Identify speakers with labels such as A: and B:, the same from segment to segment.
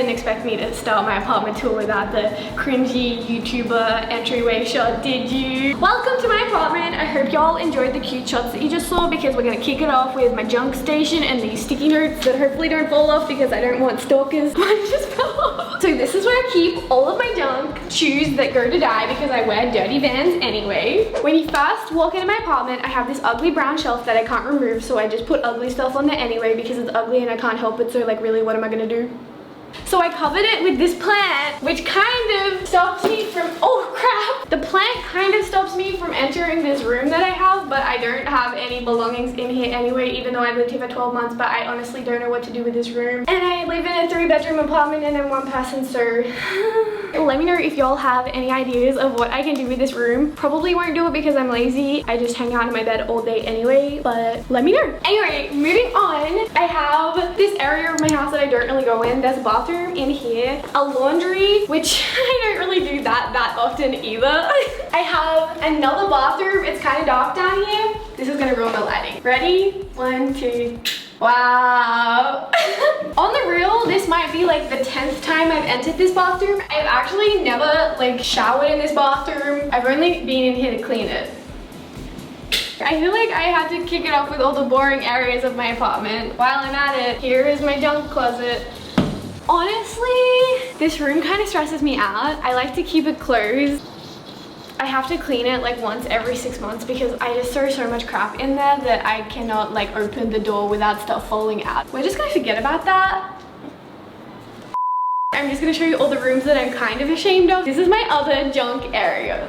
A: didn't expect me to start my apartment tour without the cringy YouTuber entryway shot, did you? Welcome to my apartment. I hope y'all enjoyed the cute shots that you just saw, because we're gonna kick it off with my junk station and these sticky notes that hopefully don't fall off because I don't want stalkers. Mine just fell off. So this is where I keep all of my junk, shoes that go to die because I wear dirty Vans anyway. When you first walk into my apartment, I have this ugly brown shelf that I can't remove, so I just put ugly stuff on there anyway because it's ugly and I can't help it. So like, really, what am I gonna do? So I covered it with this plant, which kind of stops me from, oh crap! The plant kind of stops me from entering this room that I have, but I don't have any belongings in here anyway, even though I lived here for 12 months, but I honestly don't know what to do with this room. And I live in a 3-bedroom apartment and I'm one person, so let me know if y'all have any ideas of what I can do with this room. Probably won't do it because I'm lazy. I just hang out in my bed all day anyway, but let me know. Anyway, moving on, I have this area of my house that I don't really go in. There's a bathroom in here, a laundry, which I don't really do that often either. I have another bathroom. It's kind of dark down here. This is gonna ruin the lighting. Ready? 1, 2. Wow. On the real, this might be like the 10th time I've entered this bathroom. I've actually never like showered in this bathroom. I've only been in here to clean it. I feel like I had to kick it off with all the boring areas of my apartment. While I'm at it, here is my junk closet. Honestly, this room kind of stresses me out. I like to keep it closed. I have to clean it like once every 6 months because I just throw so much crap in there that I cannot like open the door without stuff falling out. We're just gonna forget about that. I'm just gonna show you all the rooms that I'm kind of ashamed of. This is my other junk area.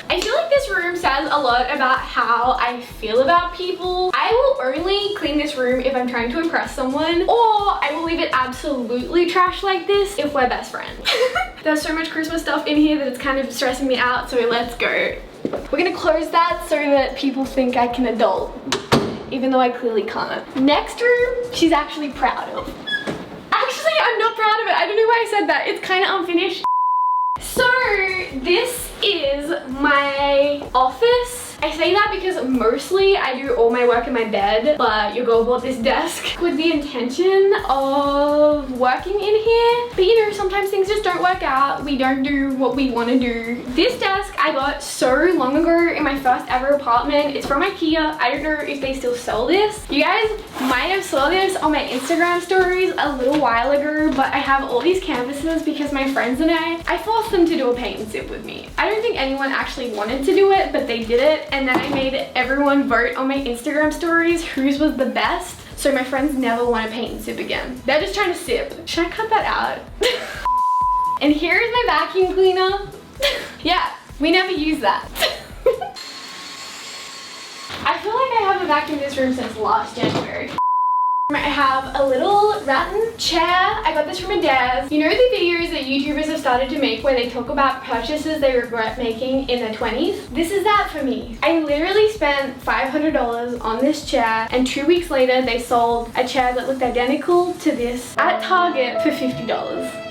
A: I feel like this room says a lot about how I feel about people. I will only clean this room if I'm trying to impress someone, or I will leave it absolutely trash like this if we're best friends. There's so much Christmas stuff in here that it's kind of stressing me out, so let's go. We're gonna close that so that people think I can adult, even though I clearly can't. Next room, she's actually proud of. Actually, I'm not proud of it. I don't know why I said that. It's kind of unfinished. So this is my office. I say that because mostly I do all my work in my bed, but your girl bought this desk with the intention of working in here. But you know, sometimes things just don't work out. We don't do what we want to do. This desk I got so long ago in my first ever apartment. It's from IKEA. I don't know if they still sell this. You guys might have saw this on my Instagram stories a little while ago, but I have all these canvases because my friends and I forced them to do a paint and sip with me. I don't think anyone actually wanted to do it, but they did it. And then I made everyone vote on my Instagram stories whose was the best. So my friends never want to paint and sip again. They're just trying to sip. Should I cut that out? And here's my vacuum cleaner. Yeah, we never use that. I feel like I haven't vacuumed this room since last January. I have a little rattan chair. I got this from a dev. You know the videos that YouTubers have started to make where they talk about purchases they regret making in their 20s? This is that for me. I literally spent $500 on this chair, and 2 weeks later they sold a chair that looked identical to this at Target for $50.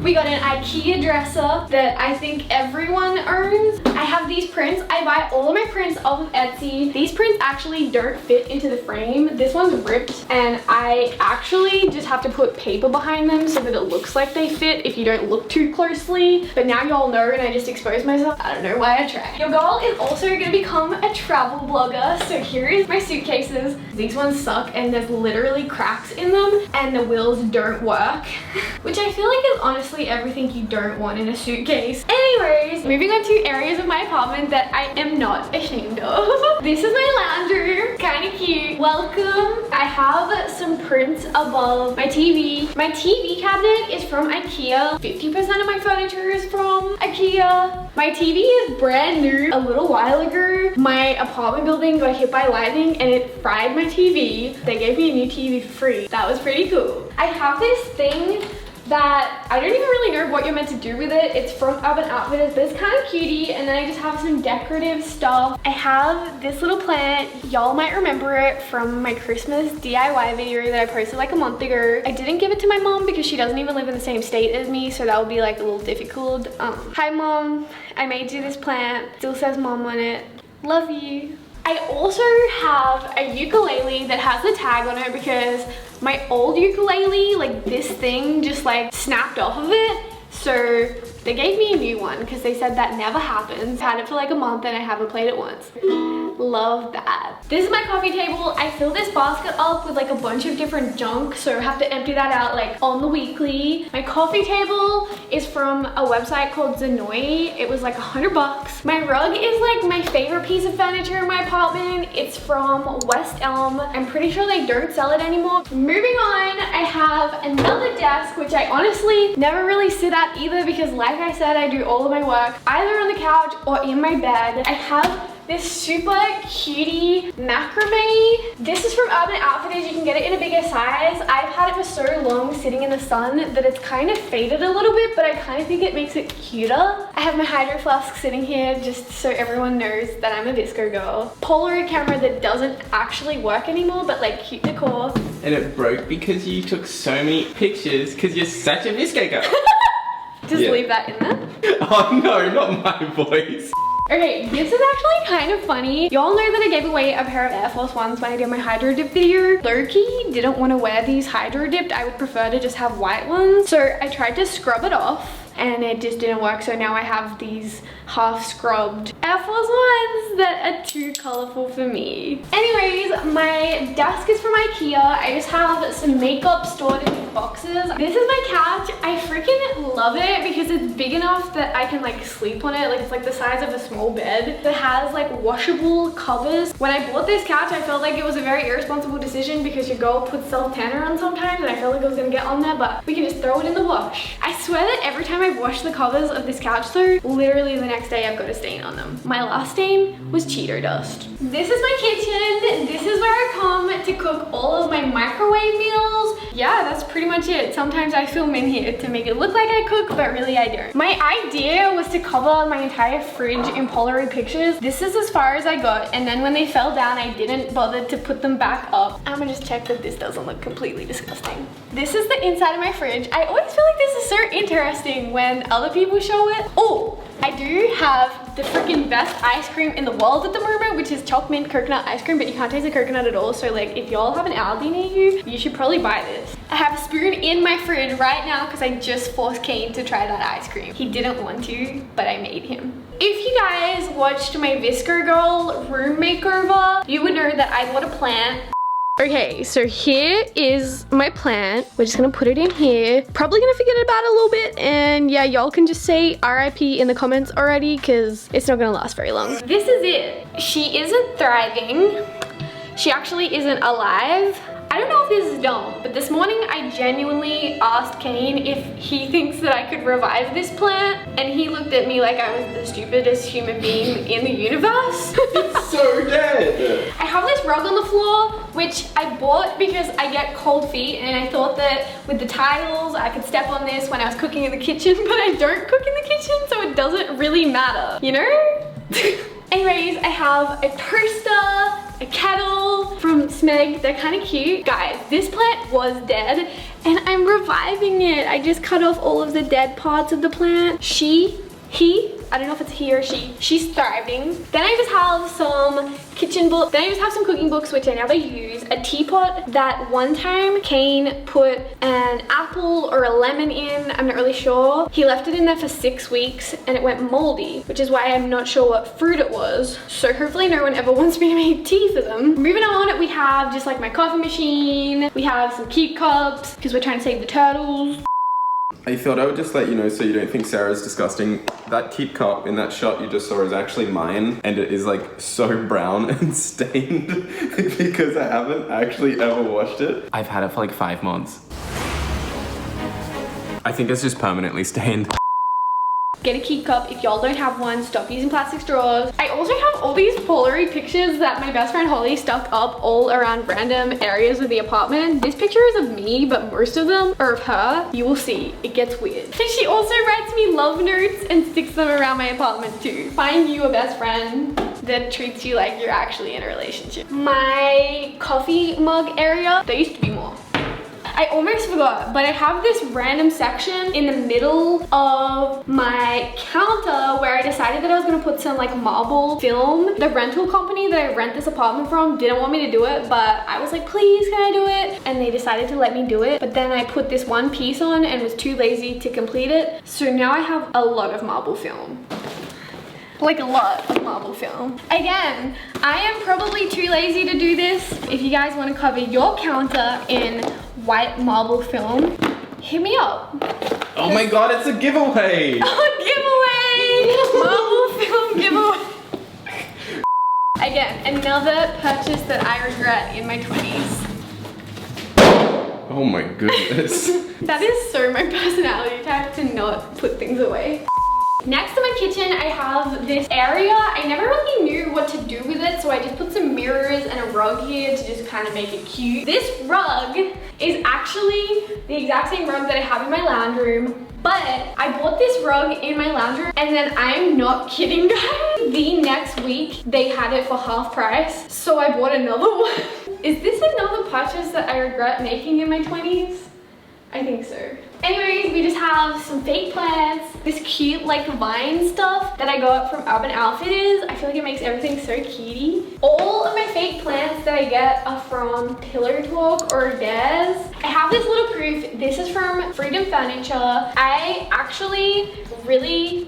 A: We got an IKEA dresser that I think everyone owns. I have these prints. I buy all of my prints off of Etsy. These prints actually don't fit into the frame. This one's ripped, and I actually just have to put paper behind them so that it looks like they fit if you don't look too closely. But now y'all know, and I just exposed myself. I don't know why I tried. Your girl is also gonna become a travel blogger. So here is my suitcases. These ones suck, and there's literally cracks in them, and the wheels don't work, which I feel like is honestly everything you don't want in a suitcase. Anyways, moving on to areas of my apartment that I am not ashamed of. This is my lounge room, kind of cute. Welcome. I have some prints above my TV. My TV cabinet is from IKEA. 50% of my furniture is from IKEA. My TV is brand new. A little while ago, my apartment building got hit by lightning and it fried my TV. They gave me a new TV for free. That was pretty cool. I have this thing that I don't even really know what you're meant to do with it. It's from Urban Outfitters, but it's kind of cutie. And then I just have some decorative stuff. I have this little plant. Y'all might remember it from my Christmas DIY video that I posted like a month ago. I didn't give it to my mom because she doesn't even live in the same state as me, so that would be like a little difficult. Hi mom, I made you this plant. Still says mom on it. Love you. I also have a ukulele that has a tag on it because my old ukulele, like this thing just like snapped off of it. So they gave me a new one because they said that never happens. I had it for like a month and I haven't played it once. Love that. This is my coffee table. I fill this basket up with like a bunch of different junk, so I have to empty that out like on the weekly. My coffee table is from a website called Zanoi. It was like $100. My rug is like my favorite piece of furniture in my apartment. It's from West Elm. I'm pretty sure they don't sell it anymore. Moving on, I have another desk, which I honestly never really sit at either because like I said, I do all of my work either on the couch or in my bed. I have this super cutie macrame. This is from Urban Outfitters. You can get it in a bigger size. I've had it for so long sitting in the sun that it's kind of faded a little bit, but I kind of think it makes it cuter. I have my hydro flask sitting here just so everyone knows that I'm a visco girl. Polaroid camera that doesn't actually work anymore, but like cute decor.
B: And it broke because you took so many pictures because you're such a visco girl.
A: Just leave that in there.
B: Oh no, not my voice.
A: Okay, this is actually kind of funny. Y'all know that I gave away a pair of Air Force Ones when I did my hydro dip video. Loki didn't want to wear these hydro dipped. I would prefer to just have white ones. So I tried to scrub it off and it just didn't work. So now I have these half scrubbed Air Force Ones that are too colorful for me. Anyways, my desk is from IKEA. I just have some makeup stored in these boxes. This is my couch. I freaking love it because it's big enough that I can like sleep on it. Like it's like the size of a small bed. It has like washable covers. When I bought this couch, I felt like it was a very irresponsible decision because your girl puts self-tanner on sometimes and I felt like it was gonna get on there, but we can just throw it in the wash. I swear that every time I wash the covers of this couch though, literally the next day I've got a stain on them. My last stain was Cheeto dust. This is my kitchen. This is where I come to cook all of my microwave meals. Yeah, that's pretty much it. Sometimes I film in here to make it look like I cook, but really I don't. My idea was to cover my entire fridge in Polaroid pictures. This is as far as I got, and then when they fell down, I didn't bother to put them back up. I'm gonna just check that this doesn't look completely disgusting. This is the inside of my fridge. I always feel like this is so interesting when other people show it. Oh, I do have the freaking best ice cream in the world at the moment, which is choc mint coconut ice cream, but you can't taste the coconut at all. So like if y'all have an Aldi near you, you should probably buy this. I have a spoon in my fridge right now because I just forced Kane to try that ice cream. He didn't want to, but I made him. If you guys watched my Visco Girl room makeover, you would know that I bought a plant. Okay, so here is my plant. We're just gonna put it in here. Probably gonna forget about it a little bit, and yeah, y'all can just say RIP in the comments already because it's not gonna last very long. This is it. She isn't thriving. She actually isn't alive. I don't know if this is dumb, but this morning I genuinely asked Kane if he thinks that I could revive this plant, and he looked at me like I was the stupidest human being in the universe.
B: It's so dead.
A: I have this rug on the floor, which I bought because I get cold feet, and I thought that with the tiles, I could step on this when I was cooking in the kitchen, but I don't cook in the kitchen, so it doesn't really matter, you know? Anyways, I have a toaster, a kettle from Smeg. They're kind of cute. Guys, this plant was dead and I'm reviving it. I just cut off all of the dead parts of the plant. I don't know if it's he or she. She's thriving. Then I just have some kitchen books. Then I just have some cooking books, which I never use. A teapot that one time Kane put an apple or a lemon in. I'm not really sure. He left it in there for 6 weeks and it went moldy, which is why I'm not sure what fruit it was. So hopefully no one ever wants me to make tea for them. Moving on, we have just like my coffee machine. We have some keep cups because we're trying to save the turtles.
B: I thought I would just let you know so you don't think Sarah's disgusting. That keep cup in that shot you just saw is actually mine, and it is like so brown and stained because I haven't actually ever washed it. I've had it for like 5 months. I think it's just permanently stained.
A: Get a keep cup. If y'all don't have one, stop using plastic straws. I also have all these Polaroid pictures that my best friend Holly stuck up all around random areas of the apartment. This picture is of me, but most of them are of her. You will see, it gets weird. And she also writes me love notes and sticks them around my apartment too. Find you a best friend that treats you like you're actually in a relationship. My coffee mug area, there used to be more. I almost forgot, but I have this random section in the middle of my counter where I decided that I was gonna put some like marble film. The rental company that I rent this apartment from didn't want me to do it, but I was like, please, can I do it? And they decided to let me do it. But then I put this one piece on and was too lazy to complete it. So now I have a lot of marble film. Like a lot of marble film. Again, I am probably too lazy to do this. If you guys want to cover your counter in white marble film, hit me up.
B: Oh my god, it's a giveaway!
A: Giveaway! Marble film giveaway. Again, another purchase that I regret in my 20s.
B: Oh my goodness.
A: That is so my personality type to not put things away. Next to my kitchen, I have this area. I never really knew what to do with it, so I just put some mirrors and a rug here to just kind of make it cute. This rug is actually the exact same rug that I have in my lounge room, but I bought this rug in my lounge room, and then I'm not kidding, guys. The next week, they had it for half price, so I bought another one. Is this another purchase that I regret making in my 20s? I think so. Anyways, we just have some fake plants, this cute like vine stuff that I got from Urban Outfitters. I feel like it makes everything so cutie. All of my fake plants that I get are from Pillar Talk or Dares. I have this little proof. This is from Freedom Furniture. I actually really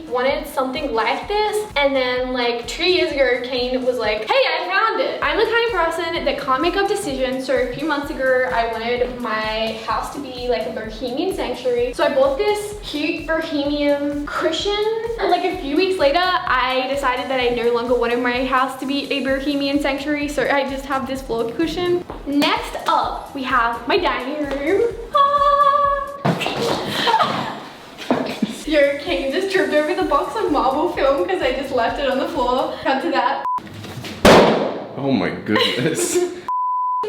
A: wanted something like this, and then like 2 years ago Kane was like, hey, I found it. I'm the kind of person that can't make up decisions, so a few months ago I wanted my house to be like a bohemian sanctuary, so I bought this cute bohemian cushion. Like a few weeks later I decided that I no longer wanted my house to be a bohemian sanctuary, so I just have this floor cushion. Next up we have my dining room. Yo, Kane just tripped over the box of marble film because I just left it on the floor. Cut to that.
B: Oh my goodness.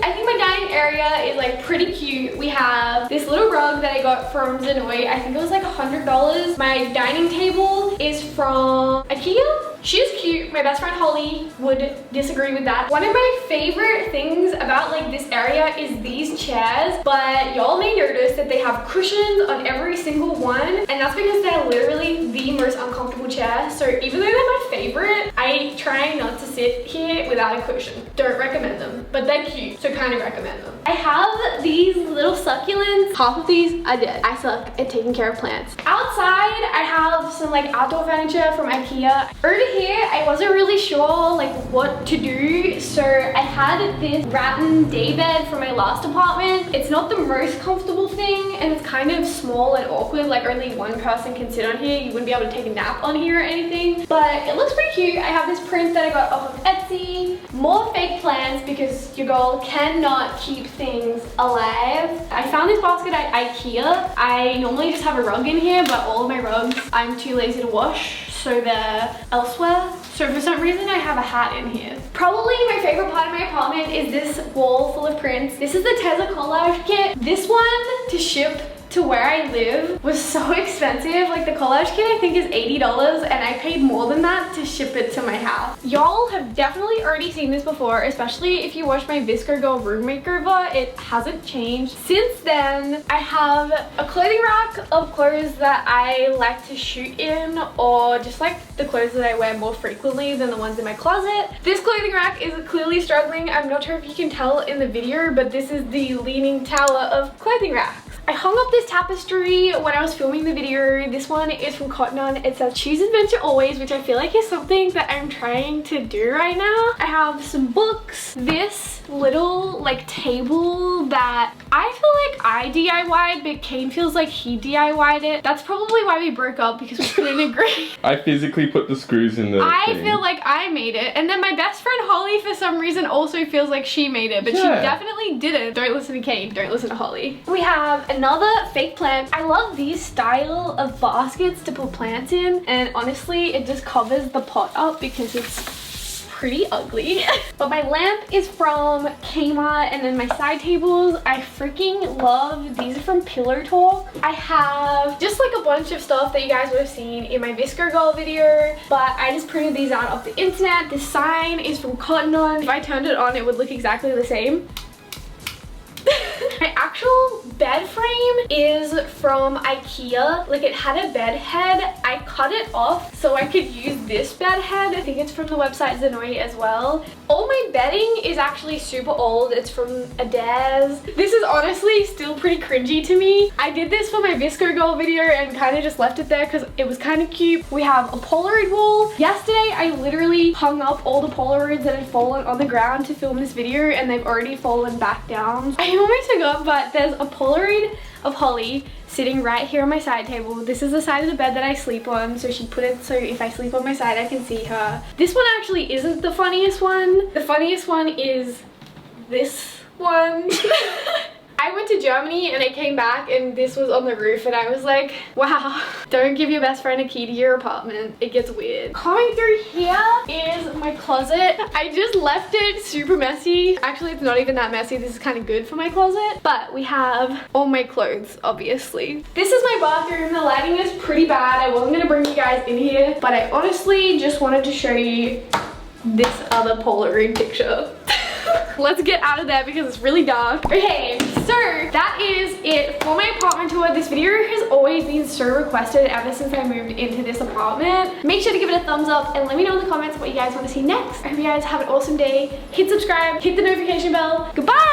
A: I think my dining area is like pretty cute. We have this little rug that I got from Zenoy. I think it was like $100. My dining table is from IKEA. She's cute. My best friend Holly would disagree with that. One of my favorite things about like this area is these chairs, but y'all may notice that they have cushions on every single one, and that's because they're literally the most uncomfortable chairs. So even though they're my favorite, I try not to sit here without a cushion. Don't recommend them, but they're cute, so kind of recommend them. I have these little succulents. Half of these are dead. I suck at taking care of plants. Outside, I have some like outdoor furniture from IKEA. Over here, I wasn't really sure like what to do, so I had this rattan daybed from my last apartment. It's not the most comfortable thing, and it's kind of small and awkward, like only one person can sit on here. You wouldn't be able to take a nap on here or anything, but it looks pretty cute. I have this print that I got off of Etsy. More fake plants because your girl cannot keep things alive. I found this basket at IKEA. I normally just have a rug in here, but all of my rugs I'm too lazy to wash, so they're elsewhere. So for some reason I have a hat in here. Probably my favorite part of my apartment is this wall full of prints. This is the Teza collage kit. This one to ship to where I live was so expensive. Like the collage kit I think is $80, and I paid more than that to ship it to my house. Y'all have definitely already seen this before, especially if you watch my Visco Girl room makeover. It hasn't changed. Since then, I have a clothing rack of clothes that I like to shoot in, or just like the clothes that I wear more frequently than the ones in my closet. This clothing rack is clearly struggling. I'm not sure if you can tell in the video, but this is the leaning tower of clothing racks. I hung up this tapestry when I was filming the video. This one is from Cotton On. It says choose adventure always, which I feel like is something that I'm trying to do right now. I have some books, this little like table that I feel like I DIY'd, but Kane feels like he DIY'd it. That's probably why we broke up, because we couldn't agree.
B: I physically put the screws in the thing.
A: Feel like I made it, and then my best friend Holly for some reason also feels like she made it, but she definitely didn't. Don't listen to Kane, don't listen to Holly. We have another fake plant. I love these style of baskets to put plants in, and honestly it just covers the pot up because it's pretty ugly. But my lamp is from Kmart, and then my side tables I freaking love. These are from Pillar Talk. I have just like a bunch of stuff that you guys would have seen in my Visco Girl video, but I just printed these out off the internet. This sign is from Cotton On. If I turned it on, it would look exactly the same. I actual bed frame is from IKEA. Like, it had a bed head. I cut it off so I could use this bed head. I think it's from the website Zenoi as well. All my bedding is actually super old. It's from Adaz. This is honestly still pretty cringy to me. I did this for my Visco Girl video and kind of just left it there because it was kind of cute. We have a Polaroid wall. Yesterday, I literally hung up all the Polaroids that had fallen on the ground to film this video, and they've already fallen back down. I almost forgot, but there's a Polaroid of Holly sitting right here on my side table. This is the side of the bed that I sleep on, so she put it so if I sleep on my side I can see her. This one actually isn't the funniest one. The funniest one is this one. I went to Germany and I came back and this was on the roof and I was like, wow, don't give your best friend a key to your apartment. It gets weird. Coming through here is my closet. I just left it super messy. Actually, it's not even that messy. This is kind of good for my closet, but we have all my clothes, obviously. This is my bathroom. The lighting is pretty bad. I wasn't gonna bring you guys in here, but I honestly just wanted to show you this other Polaroid picture. Let's get out of there because it's really dark. Okay, so that is it for my apartment tour. This video has always been so requested ever since I moved into this apartment. Make sure to give it a thumbs up and let me know in the comments what you guys want to see next. I hope you guys have an awesome day. Hit subscribe, hit the notification bell. Goodbye!